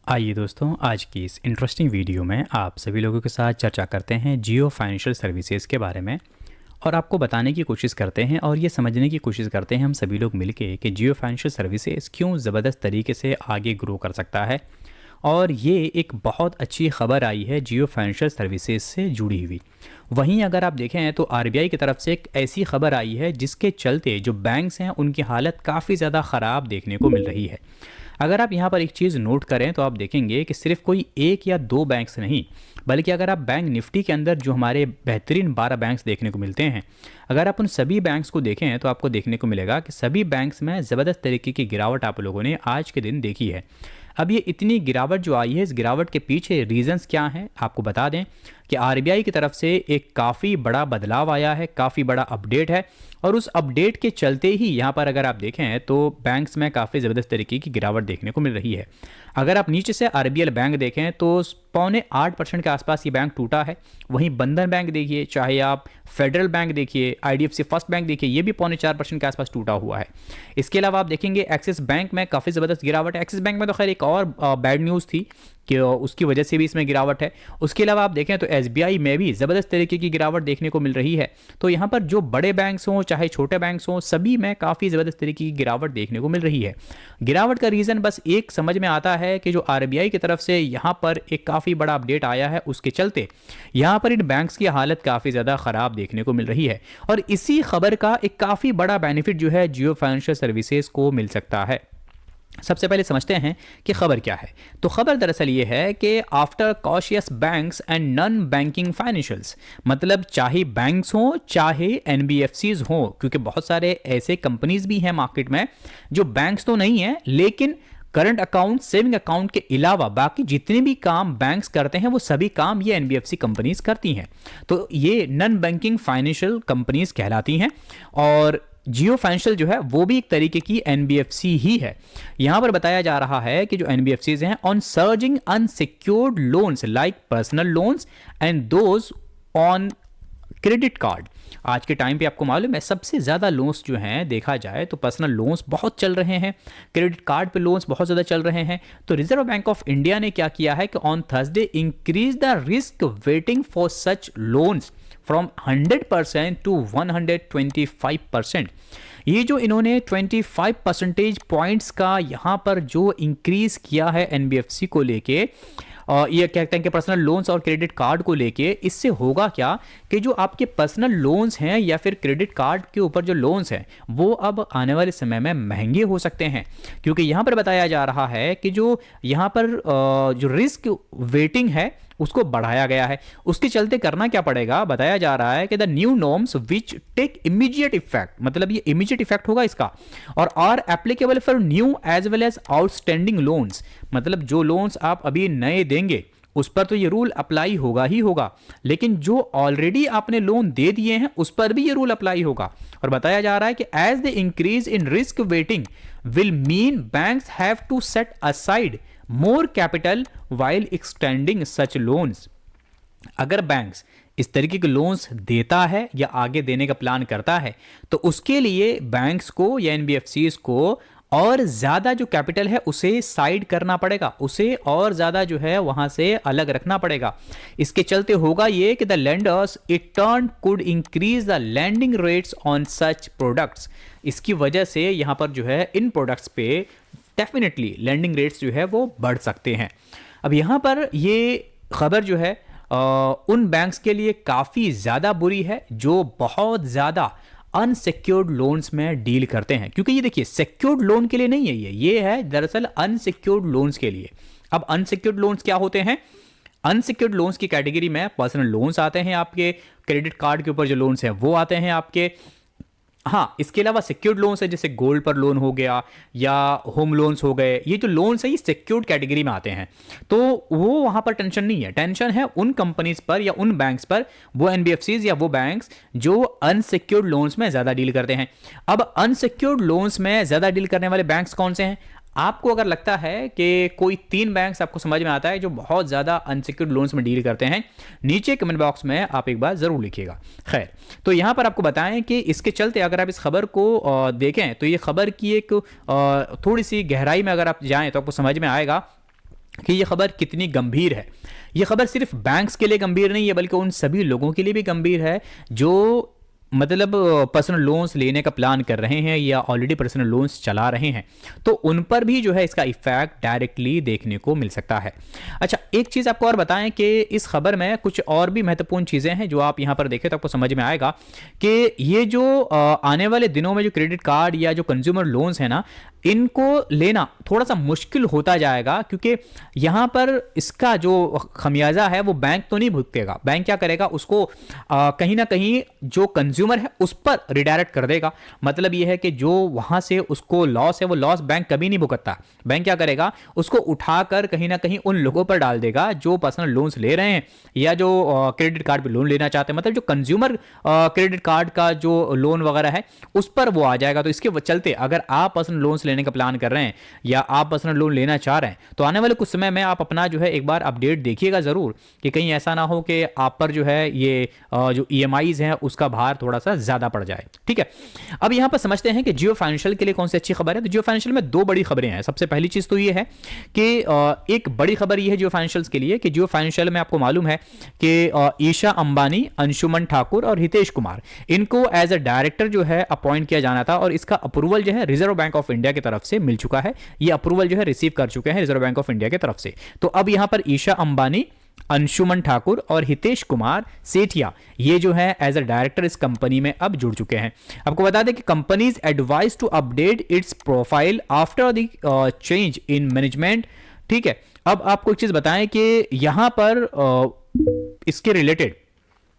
आइए दोस्तों, आज की इस इंटरेस्टिंग वीडियो में आप सभी लोगों के साथ चर्चा करते हैं जियो फाइनेंशियल सर्विसेज के बारे में। और आपको बताने की कोशिश करते हैं और ये समझने की कोशिश करते हैं हम सभी लोग मिलके कि जियो फाइनेंशियल सर्विसेज क्यों ज़बरदस्त तरीके से आगे ग्रो कर सकता है। और ये एक बहुत अच्छी खबर आई है जियो फाइनेंशियल सर्विसेज से जुड़ी हुई। वहीं अगर आप देखें तो आरबीआई की तरफ से एक ऐसी खबर आई है जिसके चलते जो बैंक्स हैं उनकी हालत काफ़ी ज़्यादा ख़राब देखने को मिल रही है। अगर आप यहाँ पर एक चीज़ नोट करें तो आप देखेंगे कि सिर्फ कोई एक या दो बैंक्स नहीं, बल्कि अगर आप बैंक निफ्टी के अंदर जो हमारे बेहतरीन 12 बैंक्स देखने को मिलते हैं, अगर आप उन सभी बैंक्स को देखें तो आपको देखने को मिलेगा कि सभी बैंक्स में ज़बरदस्त तरीके की गिरावट आप लोगों ने आज के दिन देखी है। अब ये इतनी गिरावट जो आई है, इस गिरावट के पीछे रीजंस क्या हैं आपको बता दें कि आरबीआई की तरफ से एक काफ़ी बड़ा बदलाव आया है, काफ़ी बड़ा अपडेट है। और उस अपडेट के चलते ही यहाँ पर अगर आप देखें तो बैंक्स में काफ़ी ज़बरदस्त तरीके की गिरावट देखने को मिल रही है। अगर आप नीचे से आरबीएल बैंक देखें तो 7.25% के आसपास ये बैंक टूटा है। वहीं बंधन बैंक देखिए, चाहे आप फेडरल बैंक देखिए, आईडीएफसी फर्स्ट बैंक देखिए, ये भी 4.25% के आसपास टूटा हुआ है। इसके अलावा आप देखेंगे एक्सिस बैंक में काफ़ी ज़बरदस्त गिरावट है। एक्सिस बैंक में तो खैर एक और बैड न्यूज़ थी कि उसकी वजह से भी इसमें गिरावट है। उसके अलावा आप देखें तो एसबीआई में भी ज़बरदस्त तरीके की गिरावट देखने को मिल रही है। तो यहाँ पर जो बड़े बैंक्स हों चाहे छोटे बैंक्स हों, सभी में काफ़ी ज़बरदस्त तरीके की गिरावट देखने को मिल रही है। गिरावट का रीज़न बस एक समझ में आता है कि जो आरबीआई की तरफ से यहाँ पर एक काफ़ी बड़ा अपडेट आया है, उसके चलते यहाँ पर इन बैंक्स की हालत काफ़ी ज़्यादा ख़राब देखने को मिल रही है। और इसी खबर का एक काफ़ी बड़ा बेनिफिट जो है जियो फाइनेंशियल सर्विसेज को मिल सकता है। सबसे पहले समझते हैं कि खबर क्या है। तो खबर दरअसल ये है कि after cautious banks and non banking financials, मतलब चाहे बैंक्स हों चाहे एनबीएफसीज हों, क्योंकि बहुत सारे ऐसे कंपनीज भी हैं मार्केट में जो बैंक्स तो नहीं है लेकिन करंट अकाउंट, सेविंग अकाउंट के अलावा बाकी जितने भी काम बैंक्स करते हैं वो सभी काम ये एनबीएफसी कंपनीज करती हैं। तो ये नॉन बैंकिंग फाइनेंशियल कंपनीज कहलाती हैं। और जियो फाइनेंशियल जो है वो भी एक तरीके की एनबीएफसी ही है। यहां पर बताया जा रहा है कि जो एनबीएफसीज हैं on surging unsecured loans like personal loans and those on credit card. आज के टाइम पे आपको मालूम है सबसे ज़्यादा लोन्स जो हैं देखा जाए तो पर्सनल लोन्स बहुत चल रहे हैं, क्रेडिट कार्ड पे लोन्स बहुत ज़्यादा चल रहे हैं। तो रिजर्व बैंक ऑफ इंडिया ने क्या किया है कि on Thursday increase the risk weighting for such loans from 100% to 125%। ये जो इन्होंने 25 परसेंटेज पॉइंट्स का यहाँ पर जो इंक्रीज किया है एनबीएफसी को लेके, ये कहते हैं कि पर्सनल लोन्स और क्रेडिट कार्ड को लेके, इससे होगा क्या कि जो आपके पर्सनल लोन्स हैं या फिर क्रेडिट कार्ड के ऊपर जो लोन्स हैं वो अब आने वाले समय में महंगे हो सकते हैं। क्योंकि यहाँ पर बताया जा रहा है कि जो यहाँ पर जो रिस्क वेटिंग है उसको बढ़ाया गया है। उसके चलते करना क्या पड़ेगा, बताया जा रहा है कि the new norms which take immediate effect, मतलब ये इमीडिएट इफेक्ट होगा इसका, और are applicable for new as well as outstanding loans, मतलब जो लोन्स आप अभी नए देंगे उस पर तो ये रूल अप्लाई होगा ही होगा, लेकिन जो ऑलरेडी आपने लोन दे दिए हैं उस पर भी ये रूल अप्लाई होगा। और बताया जा रहा है कि as the increase in risk weighting will mean banks have to set aside more capital while extending such loans. अगर बैंक्स इस तरीके के लोन्स देता है या आगे देने का प्लान करता है तो उसके लिए बैंक्स को या एनबीएफसीज को और ज़्यादा जो कैपिटल है उसे साइड करना पड़ेगा, उसे और ज़्यादा जो है वहाँ से अलग रखना पड़ेगा। इसके चलते होगा ये कि the lenders it turn could increase the landing rates on such products. इसकी वजह से यहाँ पर जो है इन प्रोडक्ट्स पे डेफिनेटली लैंडिंग रेट्स जो है वो बढ़ सकते हैं। अब यहाँ पर ये खबर जो है उन बैंक्स के लिए काफ़ी ज़्यादा बुरी है जो बहुत ज़्यादा अनसिक्योर्ड लोन्स में डील करते हैं, क्योंकि ये देखिए सिक्योर्ड लोन के लिए नहीं है, ये है दरअसल अनसिक्योर्ड लोन्स के लिए। अब अनसिक्योर्ड लोन्स क्या होते हैं? अनसिक्योर्ड लोन्स की कैटेगरी में पर्सनल लोन्स आते हैं, आपके क्रेडिट कार्ड के ऊपर जो लोन्स हैं वो आते हैं आपके। हाँ, इसके अलावा सिक्योर्ड लोन्स है जैसे गोल्ड पर लोन हो गया या होम लोन्स हो गए। ये जो लोन्स है ये सिक्योर्ड कैटेगरी में आते हैं, तो वो वहाँ पर टेंशन नहीं है। टेंशन है उन कंपनीज पर या उन बैंक्स पर, वो एनबीएफसीज या वो बैंक्स जो अनसिक्योर्ड लोन्स में ज़्यादा डील करते हैं। अब अनसिक्योर्ड लोन्स में ज़्यादा डील करने वाले बैंक्स कौन से हैं? आपको अगर लगता है कि कोई 3 बैंक्स आपको समझ में आता है जो बहुत ज़्यादा अनसिक्योर्ड लोन्स में डील करते हैं, नीचे कमेंट बॉक्स में आप एक बार ज़रूर लिखिएगा। खैर, तो यहाँ पर आपको बताएं कि इसके चलते अगर आप इस खबर को देखें तो ये खबर की एक थोड़ी सी गहराई में अगर आप जाएं तो आपको समझ में आएगा कि ये खबर कितनी गंभीर है। ये खबर सिर्फ बैंक्स के लिए गंभीर नहीं है, बल्कि उन सभी लोगों के लिए भी गंभीर है जो मतलब पर्सनल लोन्स लेने का प्लान कर रहे हैं या ऑलरेडी पर्सनल लोन्स चला रहे हैं, तो उन पर भी जो है इसका इफेक्ट डायरेक्टली देखने को मिल सकता है। अच्छा, एक चीज़ आपको और बताएं कि इस खबर में कुछ और भी महत्वपूर्ण चीज़ें हैं जो आप यहाँ पर देखें तो आपको समझ में आएगा कि ये जो आने वाले दिनों में जो क्रेडिट कार्ड या जो कंज्यूमर लोन्स हैं ना, इनको लेना थोड़ा सा मुश्किल होता जाएगा, क्योंकि यहाँ पर इसका जो खमियाजा है वो बैंक तो नहीं भुगतेगा। बैंक क्या करेगा, उसको कहीं ना कहीं जो कंज्यूमर है उस पर रिडायरेक्ट कर देगा। मतलब ये है कि जो वहाँ से उसको लॉस है वो लॉस बैंक कभी नहीं भुगतता। बैंक क्या करेगा, उसको उठाकर कहीं ना कहीं उन लोगों पर डाल देगा जो पर्सनल लोन्स ले रहे हैं या जो क्रेडिट कार्ड पर लोन लेना चाहते हैं। मतलब जो कंज्यूमर क्रेडिट कार्ड का जो लोन वगैरह है उस पर वो आ जाएगा। तो इसके चलते अगर आप पर्सनल लोन्स लेने का प्लान कर रहे हैं या आप पर्सनल लोन लेना चाह रहे हैं, तो आने वाले कुछ समय में आप अपना जो है एक बार अपडेट देखिएगा जरूर, कि कहीं ऐसा ना हो कि आप पर जो है ये जो ईएमआईज हैं उसका भार थोड़ा सा ज्यादा पड़ जाए। ठीक है, अब यहां पर समझते हैं कि जियो फाइनेंशियल के लिए कौन सी अच्छी खबर है। तो जियो फाइनेंशियल में दो बड़ी खबरें हैं। सबसे पहली चीज तो ये है कि एक बड़ी खबर ये है जियो फाइनेंशियल के लिए कि जियो फाइनेंशियल में आपको मालूम है कि ईशा अंबानी, अंशुमन ठाकुर और हितेश कुमार, इनको एज अ डायरेक्टर जो है अपॉइंट किया जाना था, और इसका अप्रूवल जो है रिजर्व बैंक ऑफ इंडिया की तरफ से मिल चुका है। ये अप्रूवल जो है रिसीव कर चुके हैं रिजर्व बैंक ऑफ इंडिया की तरफ से। तो अब यहां पर ईशा अंबानी, अंशुमन ठाकुर और हितेश कुमार सेठिया ये जो है एज अ डायरेक्टर इस कंपनी में अब जुड़ चुके हैं। आपको बता दें कि companies advise to update its profile after the change in management. ठीक है, अब आपको एक चीज बताएं कि यहां पर इसके रिलेटेड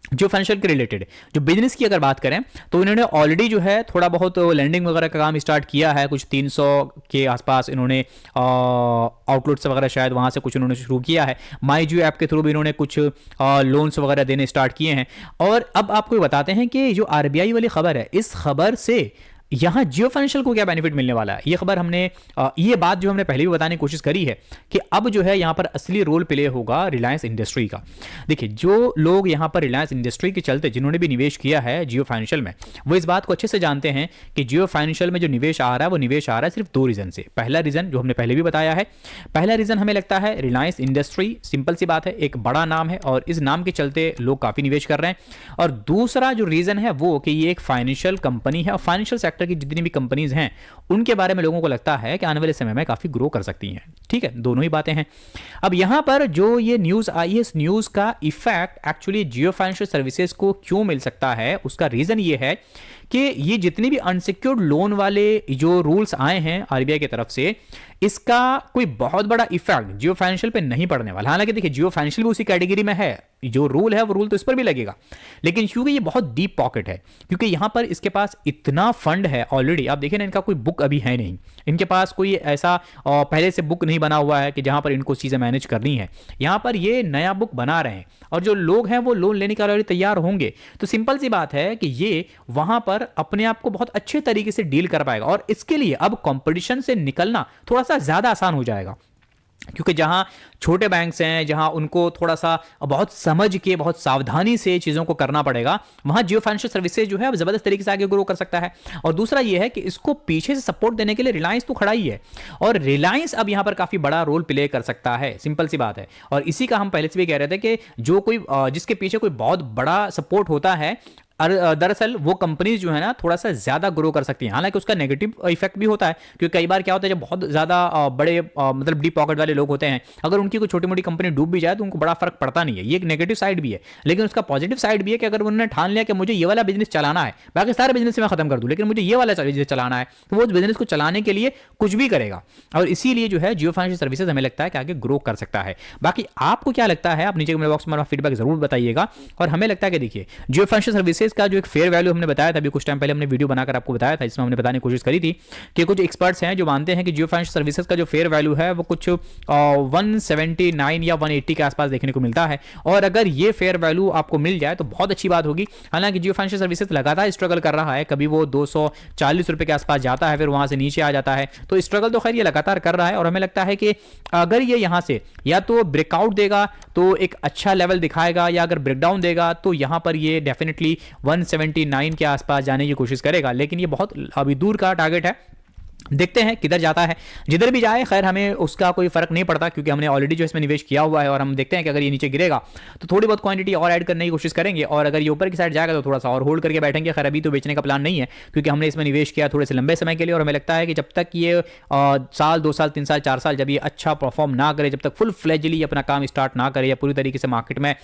जो फाइनेंशियल के रिलेटेड जो बिजनेस की अगर बात करें तो इन्होंने ऑलरेडी जो है थोड़ा बहुत लैंडिंग वगैरह का काम स्टार्ट किया है। कुछ 300 के आसपास इन्होंने आउटलेट्स वगैरह शायद वहां से कुछ इन्होंने शुरू किया है। माई जियो ऐप के थ्रू भी इन्होंने कुछ लोन्स वगैरह देने स्टार्ट किए हैं। और अब आपको बताते हैं कि जो आरबीआई वाली खबर है, इस खबर से यहां जियो फाइनेंशियल को क्या बेनिफिट मिलने वाला है। ये खबर हमने ये बात जो हमने पहले भी बताने की कोशिश करी है कि अब जो है यहां पर असली रोल प्ले होगा रिलायंस इंडस्ट्री का। देखिए, जो लोग यहां पर रिलायंस इंडस्ट्री के चलते जिन्होंने भी निवेश किया है जियो फाइनेंशियल में, वो इस बात को अच्छे से जानते हैं कि जियो फाइनेंशियल में जो निवेश आ रहा है वो निवेश आ रहा है सिर्फ दो रीजन से। पहला रीजन जो हमने पहले भी बताया है, पहला रीजन हमें लगता है रिलायंस इंडस्ट्री, सिंपल सी बात है, एक बड़ा नाम है और इस नाम के चलते लोग काफी निवेश कर रहे हैं। और दूसरा जो रीजन है वो कि ये एक फाइनेंशियल कंपनी है और फाइनेंशियल सेक्टर की जितनी भी कंपनीज हैं उनके बारे में लोगों को लगता है कि आने वाले समय में काफी ग्रो कर सकती हैं। ठीक है, दोनों ही बातें हैं। अब यहां पर जो ये न्यूज आई है, इस न्यूज का इफेक्ट एक्चुअली जियो फाइनेंशियल सर्विसेज को क्यों मिल सकता है, उसका रीजन ये है कि ये जितने भी अनसिक्योर्ड लोन वाले जो रूल्स आए हैं आरबीआई की तरफ से, इसका कोई बहुत बड़ा इफेक्ट जियो फाइनेंशियल पे नहीं पड़ने वाला। हालांकि देखिए, जियो फाइनेंशियल भी उसी कैटेगरी में है, जो रूल है वो रूल तो इस पर भी लगेगा, लेकिन क्योंकि ये बहुत डीप पॉकेट है, क्योंकि यहां पर इसके पास इतना फंड है ऑलरेडी। आप देखिए ना, इनका कोई बुक अभी है नहीं, इनके पास कोई ऐसा पहले से बुक नहीं बना हुआ है कि जहां पर इनको चीजें मैनेज करनी है। यहां पर ये नया बुक बना रहे हैं और जो लोग हैं वो लोन लेने के लिए तैयार होंगे। तो सिंपल सी बात है कि ये वहां पर अपने आप को बहुत अच्छे तरीके से डील कर पाएगा और इसके लिए अब कंपटीशन से निकलना थोड़ा सा ज्यादा आसान हो जाएगा, क्योंकि जहां छोटे बैंक्स हैं, जहां उनको थोड़ा सा बहुत समझ के बहुत सावधानी से चीजों को करना पड़ेगा, वहां जियो फाइनेंशियल सर्विसेज जो है अब जबरदस्त तरीके से आगे ग्रो कर सकता है। और दूसरा यह है कि इसको पीछे से सपोर्ट देने के लिए रिलायंस तो खड़ा ही है और रिलायंस अब यहां पर काफी बड़ा रोल प्ले कर सकता है, सिंपल सी बात है। और इसी का हम पहले से भी कह रहे थे कि जो कोई जिसके पीछे कोई बहुत बड़ा सपोर्ट होता है, दरअसल वो कंपनीज जो है ना थोड़ा सा ज्यादा ग्रो कर सकती हैं। हालांकि उसका नेगेटिव इफेक्ट भी होता है, क्योंकि कई बार क्या होता है, जब बहुत ज्यादा बड़े मतलब डीप पॉकेट वाले लोग होते हैं, अगर उनकी कोई छोटी मोटी कंपनी डूब भी जाए तो उनको बड़ा फर्क पड़ता नहीं है। ये एक नेगेटिव साइड भी है, लेकिन उसका पॉजिटिव साइड भी है कि अगर उन्होंने ठान लिया कि मुझे ये वाला बिजनेस चलाना है, बाकी सारे बिजनेस मैं खत्म कर दूं, लेकिन मुझे ये वाला बिजनेस चलाना है, तो वो उस बिजनेस को चलाने के लिए कुछ भी करेगा। और इसीलिए जो है जियो फाइनेंशियल सर्विसेज हमें लगता है कि आगे ग्रो कर सकता है। बाकी आपको क्या लगता है, आप नीचे कमेंट बॉक्स में फीडबैक जरूर बताइएगा। और हमें लगता है कि देखिए, जियो फाइनेंशियल सर्विसेज का जो एक फेयर वैल्यू हमने बताया था, अभी कुछ टाइम पहले हमने वीडियो बनाकर आपको बताया था, इसमें हमने बताने की कोशिश करी थी कि कुछ एक्सपर्ट्स हैं जो मानते हैं कि जियो फाइनेंशियल सर्विसेज का जो फेयर वैल्यू है वो कुछ 179 या 180 के आसपास देखने को मिलता है। और अगर ये फेयर वैल्यू आपको मिल जाए तो बहुत अच्छी बात होगी। हालांकि जियो फाइनेंशियल सर्विसेज लगातार स्ट्रगल कर रहा है, कभी वो 240 रुपए के आसपास जाता है, फिर वहां से नीचे आ जाता है, तो स्ट्रगल तो खैर ये लगातार कर रहा है। और हमें लगता है कि अगर ये यहां से या तो ब्रेकआउट देगा तो एक अच्छा लेवल दिखाएगा, या अगर ब्रेकडाउन देगा तो यहां पर ये डेफिनेटली 179 के आसपास जाने की कोशिश करेगा, लेकिन ये बहुत अभी दूर का टारगेट है। देखते हैं किधर जाता है। जिधर भी जाए खैर हमें उसका कोई फर्क नहीं पड़ता, क्योंकि हमने ऑलरेडी जो इसमें निवेश किया हुआ है, और हम देखते हैं कि अगर ये नीचे गिरेगा तो थोड़ी बहुत क्वांटिटी और ऐड करने की कोशिश करेंगे, और अगर ये ऊपर की साइड जाएगा तो थोड़ा सा और होल्ड करके बैठेंगे। खैर अभी तो बेचने का प्लान नहीं है, क्योंकि हमने इसमें निवेश किया थोड़े से लंबे समय के लिए, और हमें लगता है कि जब तक ये साल 2 साल 3 साल 4 साल जब ये अच्छा परफॉर्म ना करे, जब तक फुल फ्लेजली अपना काम स्टार्ट ना करे, या पूरी तरीके से मार्केट में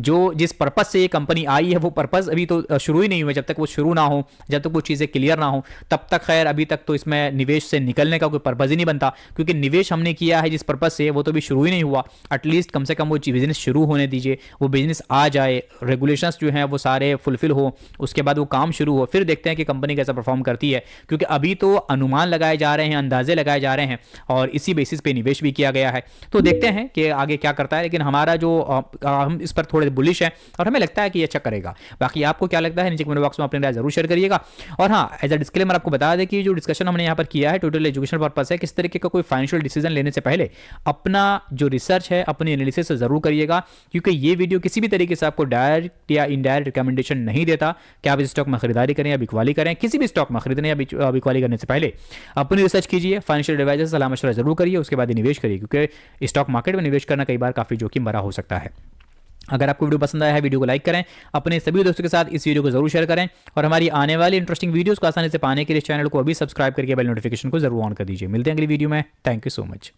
जो जिस पर्पज से ये कंपनी आई है वो पर्पज अभी तो शुरू ही नहीं हुआ, जब तक वो शुरू ना हो, जब तक वो चीज़ें क्लियर ना हो, तब तक खैर अभी तक तो इसमें निवेश से निकलने का कोई पर्पज ही नहीं बनता, क्योंकि निवेश हमने किया है जिस पर्पज से वो तो भी शुरू ही नहीं हुआ। एटलीस्ट कम से कम वो बिजनेस शुरू होने दीजिए, वो बिजनेस आ जाए, रेगुलेशंस जो हैं वो सारे फुलफिल हो, उसके बाद वो काम शुरू हो, फिर देखते हैं कि कंपनी कैसा परफॉर्म करती है। क्योंकि अभी तो अनुमान लगाए जा रहे हैं, अंदाजे लगाए जा रहे हैं, और इसी बेसिस पे निवेश भी किया गया है। तो देखते हैं कि आगे क्या करता है, लेकिन हमारा जो हम इस पर थोड़े बुलिश है, और हमें लगता है कि ये अच्छा करेगा। बाकी आपको क्या लगता है नीचे कमेंट बॉक्स में अपनी राय जरूर शेयर करिएगा। और हाँ, एज अ डिस्क्लेमर आपको बता दें कि जो डिस्कशन हमने यहाँ पर किया है टोटल एजुकेशन पर्पस है, किस तरीके का कोई फाइनेंशियल डिसीजन लेने से पहले अपना जो रिसर्च है, अपनी एनालिसिस से जरूर करिएगा, क्योंकि ये वीडियो किसी भी तरीके से आपको डायरेक्ट या इनडायरेक्ट रिकमेंडेशन नहीं देता कि आप इस स्टॉक में खरीदारी करें या बिकवाली करें। किसी भी स्टॉक में खरीदने या बिकवाली करने से पहले अपनी रिसर्च कीजिए, फाइनेंशियल एडवाइजर से सलाह मशवरा जरूर करिए, उसके बाद ही निवेश करिए, क्योंकि स्टॉक मार्केट में निवेश करना कई बार काफी जोखिम भरा हो सकता है। अगर आपको वीडियो पसंद आया है, वीडियो को लाइक करें, अपने सभी दोस्तों के साथ इस वीडियो को जरूर शेयर करें, और हमारी आने वाली इंटरेस्टिंग वीडियोस को आसानी से पाने के लिए चैनल को अभी सब्सक्राइब करके बेल नोटिफिकेशन को जरूर ऑन कर दीजिए। मिलते हैं अगली वीडियो में। Thank you so much.